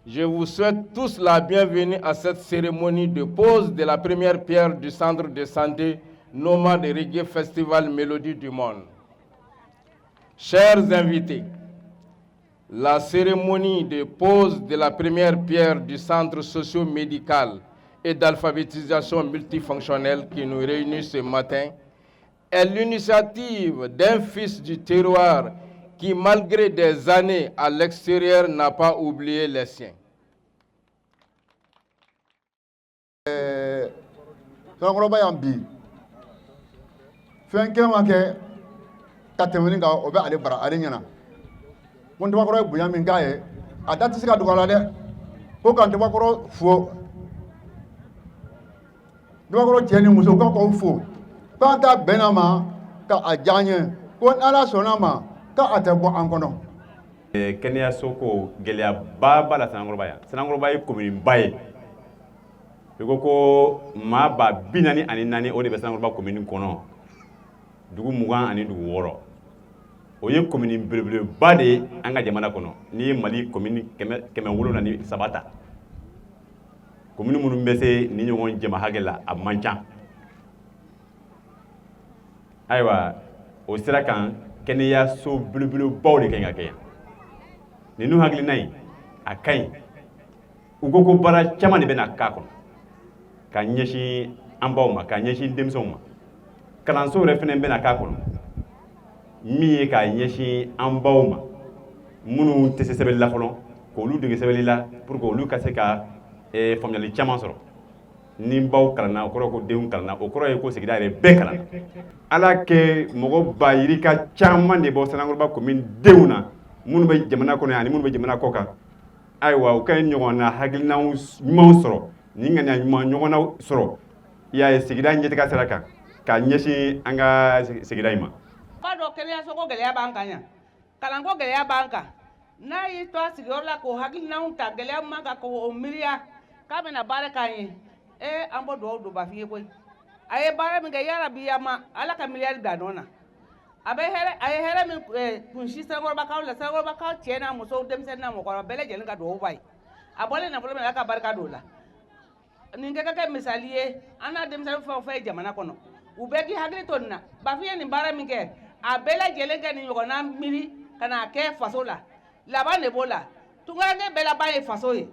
Je vous souhaite tous la bienvenue à cette cérémonie de pose de la première pierre du centre de santé Nomade Reggae Festival Mélodie du Monde. Chers invités, la cérémonie de pose de la première pierre du centre socio-médical et d'alphabétisation multifonctionnelle qui nous réunit ce matin est l'initiative d'un fils du terroir qui, malgré des années à l'extérieur, n'a pas oublié les siens. Kenya soko gelia baba la Sanangoroba ye commune baye ko ma ba binani ani nani o de be Sanangoroba commune kono dugu mugan ani dugu woro o ye commune belebele ba de anga jamana kono ni Mali commune keme wolo nani sabata commune munu mbese ni nyon jema hagela a mancha aywa o sira kan Kenya so belebele ba de kenga kenya ni nu hagli nay akay ugo ko bara chama ni bena ka kono ka nyeshi ambawma ka nyeshi demsoma kalanso refene bena ka kono mi ka nyeshi ambawma munu tese sebel la folon ko lu de sebel la pour ko lu ka se ka family chama soro ni baw kalana ko ko deun kalana o ko ko sigida re be kalana ala ke mogo bayiri ka chama de bo Sanangoroba commune deuna munu be jamana kono ani munu be jamana koka aywa o kay nyogona hagilna mo soro ni ngana nyogona soro ya sigida nyete ka saraka ka nyeshi anga sigida ima ba do Kenya soko gele banka nya kalango gele banka na yi to sigorla ko hagilna unta gele manga ko miria ka bena baraka yi ambo do ba fiye boy aye bare mi ga yara biya ma ala ka miliyar da dona abe here min kunshi Sanangoroba ka la Sanangoroba ka tiena muso dem sen na mo ko bele jeli ka do bai abole na problème ka barka do la ninga ka misaliye ana dem sen fa jamana kono ubeki hagri tonna ba fiye ni bara mi ke abele jeli ka ni yogona mili kana ke fasola laba ne bola tunga ke bela ba e fasoye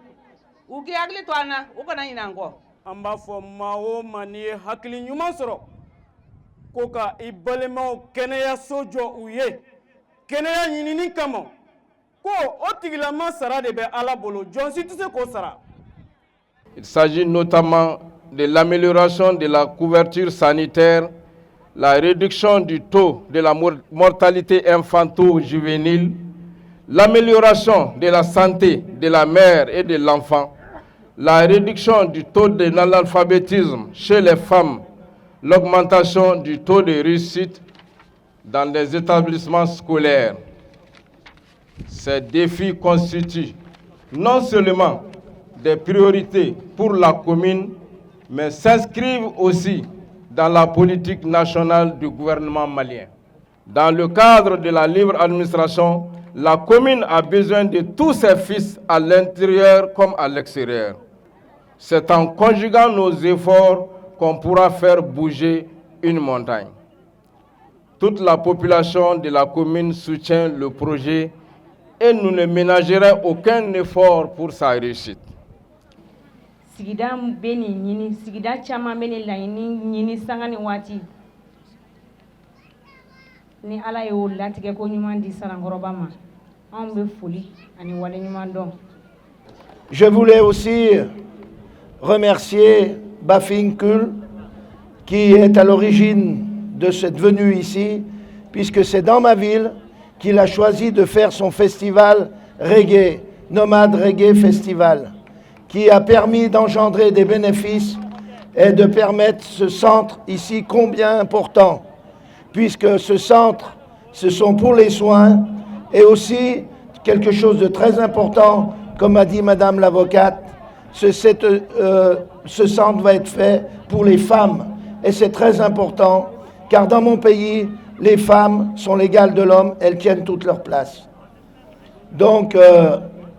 uki hagli to ana ukana inango amba fo mawo mani hakili nyuma soro ko ka i balimaw kɛnɛya so jɔ u ye kɛnɛya ɲinini kama ko o tigilama sara de bɛ Ala bolo jɔn si tɛ se k'o sara. Il s'agit notamment de l'amélioration de la couverture sanitaire, la réduction du taux de la mortalité infanto-juvénile, l'amélioration de la santé de la mère et de l'enfant, la réduction du taux de l'analphabétisme chez les femmes, l'augmentation du taux de réussite dans les établissements scolaires. Ces défis constituent non seulement des priorités pour la commune, mais s'inscrivent aussi dans la politique nationale du gouvernement malien. Dans le cadre de la libre administration, la commune a besoin de tous ses fils à l'intérieur comme à l'extérieur. C'est en conjuguant nos efforts qu'on pourra faire bouger une montagne. Toute la population de la commune soutient le projet et nous ne ménagerons aucun effort pour sa réussite. Sigida beni nyini sigida chama beni la nyini sangani wati ni ala yo latige ko nyuma di Sanangoroba ma on be foli ani wale nyuma don. Je voulais aussi remercier Bafinkul qui est à l'origine de cette venue ici, puisque c'est dans ma ville qu'il a choisi de faire son festival reggae, Nomade Reggae Festival, qui a permis d'engendrer des bénéfices et de permettre ce centre ici combien important, puisque ce centre, ce sont pour les soins et aussi quelque chose de très important, comme a dit Madame l'avocate, ce centre va être fait pour les femmes. Et c'est très important, car dans mon pays, les femmes sont l'égale de l'homme, elles tiennent toute leur place. Donc,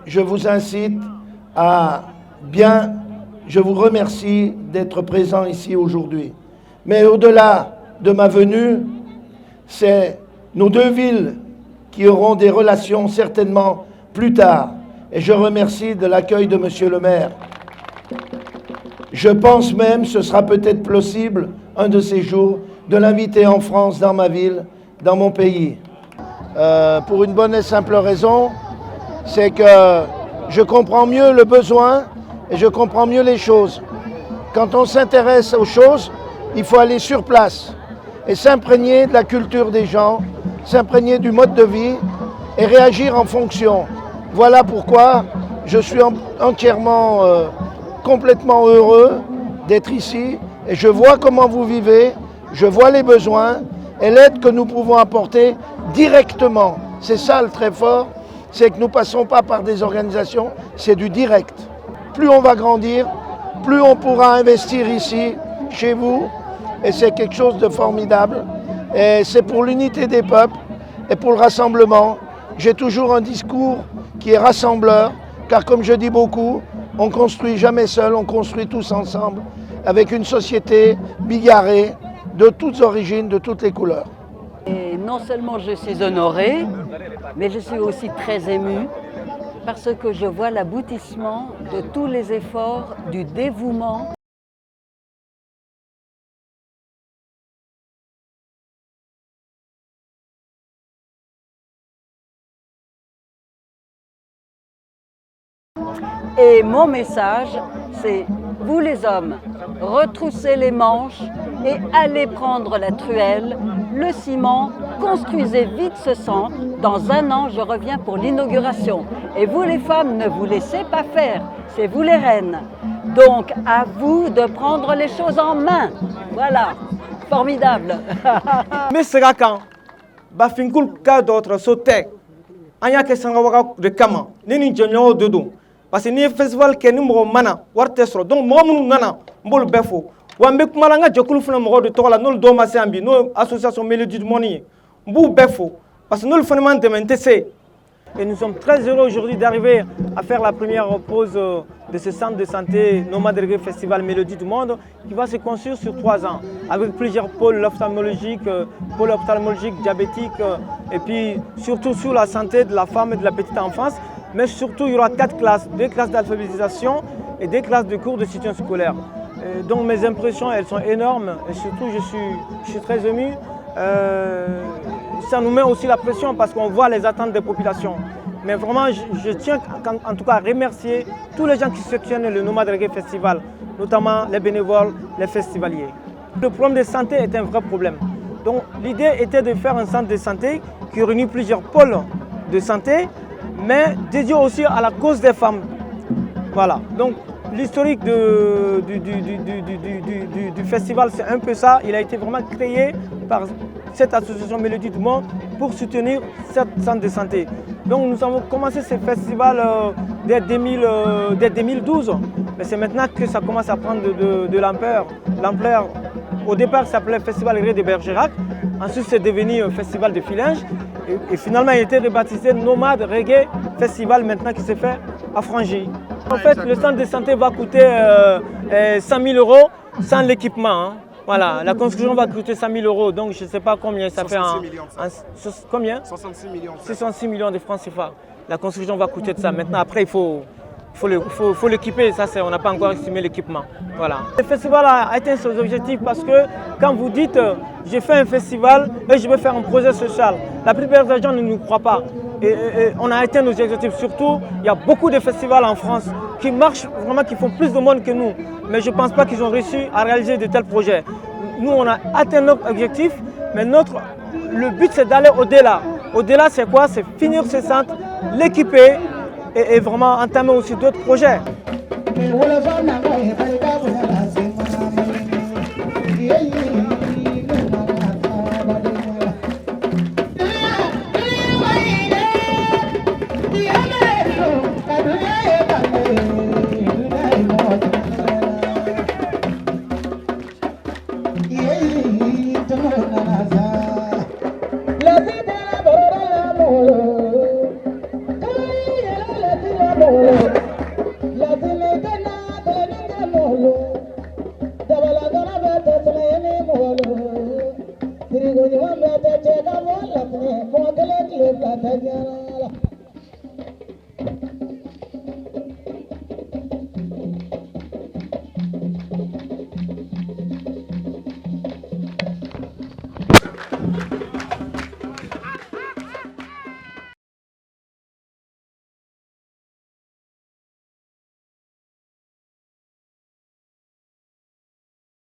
je vous incite je vous remercie d'être présent ici aujourd'hui. Mais au-delà de ma venue, c'est nos deux villes qui auront des relations certainement plus tard. Et je remercie de l'accueil de Monsieur le maire. Je pense même, ce sera peut-être possible, un de ces jours, de l'inviter en France, dans ma ville, dans mon pays. Pour une bonne et simple raison, c'est que je comprends mieux le besoin et je comprends mieux les choses. Quand on s'intéresse aux choses, il faut aller sur place et s'imprégner de la culture des gens, s'imprégner du mode de vie et réagir en fonction. Voilà pourquoi je suis entièrement, complètement heureux d'être ici et je vois comment vous vivez, je vois les besoins et l'aide que nous pouvons apporter directement. C'est ça le très fort, c'est que nous ne passons pas par des organisations, c'est du direct. Plus on va grandir, plus on pourra investir ici, chez vous, et c'est quelque chose de formidable. Et c'est pour l'unité des peuples et pour le rassemblement. J'ai toujours un discours qui est rassembleur, car comme je dis beaucoup, on ne construit jamais seul, on construit tous ensemble, avec une société bigarrée, de toutes origines, de toutes les couleurs. Et non seulement je suis honorée, mais je suis aussi très émue parce que je vois l'aboutissement de tous les efforts, du dévouement. Et mon message, c'est vous les hommes, retroussez les manches et allez prendre la truelle, le ciment, construisez vite ce centre. Dans 1 an, je reviens pour l'inauguration. Et vous les femmes, ne vous laissez pas faire, c'est vous les reines. Donc à vous de prendre les choses en main. Voilà, formidable. Mais c'est quand Bafinkul ka d'autres sauté. Anya ke sangawaka de kama. Nini jonyo dodo. Parce que ni festival ke ni mo mana warte soro. Donc mo munu nana mbol befo. Wambe kumalanga jokulu funa mo de tola nol do masambi no association Mélodie du Monde. Mbu befo. Parce que nous le fondement de MNTC. Et nous sommes très heureux aujourd'hui d'arriver à faire la première pause de ce centre de santé Nomade Reggae Festival Mélodie du Monde qui va se construire sur 3 ans avec plusieurs pôles ophtalmologiques, diabétiques et puis surtout sur la santé de la femme et de la petite enfance. Mais surtout il y aura 4 classes, 2 classes d'alphabétisation et 2 classes de cours de soutien scolaire. Donc mes impressions elles sont énormes et surtout je suis très ému. Ça nous met aussi la pression parce qu'on voit les attentes des populations. Mais vraiment, je tiens en tout cas à remercier tous les gens qui soutiennent le Nomade Reggae Festival, notamment les bénévoles, les festivaliers. Le problème de santé est un vrai problème. Donc l'idée était de faire un centre de santé qui réunit plusieurs pôles de santé, mais dédié aussi à la cause des femmes. Voilà. Donc l'historique du festival, c'est un peu ça. Il a été vraiment créé par cette association Mélodie du Monde pour soutenir cette centre de santé. Donc nous avons commencé ce festival dès 2012, mais c'est maintenant que ça commence à prendre de l'ampleur. Au départ, ça s'appelait Festival Reggae de Bergerac, ensuite c'est devenu Festival de Filinge, et finalement il a été rebaptisé Nomade Reggae Festival maintenant qui s'est fait à Frangy. En fait, le centre de santé va coûter 100 000 € sans l'équipement. Hein. Voilà, la construction va coûter 100 000 €, donc je ne sais pas combien ça fait. Combien 66 millions. 66 millions de francs CFA. La construction va coûter de ça. Maintenant, après, il faut l'équiper. Ça, on n'a pas encore estimé l'équipement. Voilà. Le festival a atteint ses objectifs parce que quand vous dites j'ai fait un festival et je vais faire un projet social, la plupart des gens ne nous croient pas. Et on a atteint nos objectifs. Surtout, il y a beaucoup de festivals en France qui marchent vraiment, qui font plus de monde que nous. Mais je ne pense pas qu'ils ont réussi à réaliser de tels projets. Nous, on a atteint notre objectif, mais le but, c'est d'aller au-delà. Au-delà, c'est quoi? C'est finir ce centre, l'équiper et vraiment entamer aussi d'autres projets. La Gatanyana.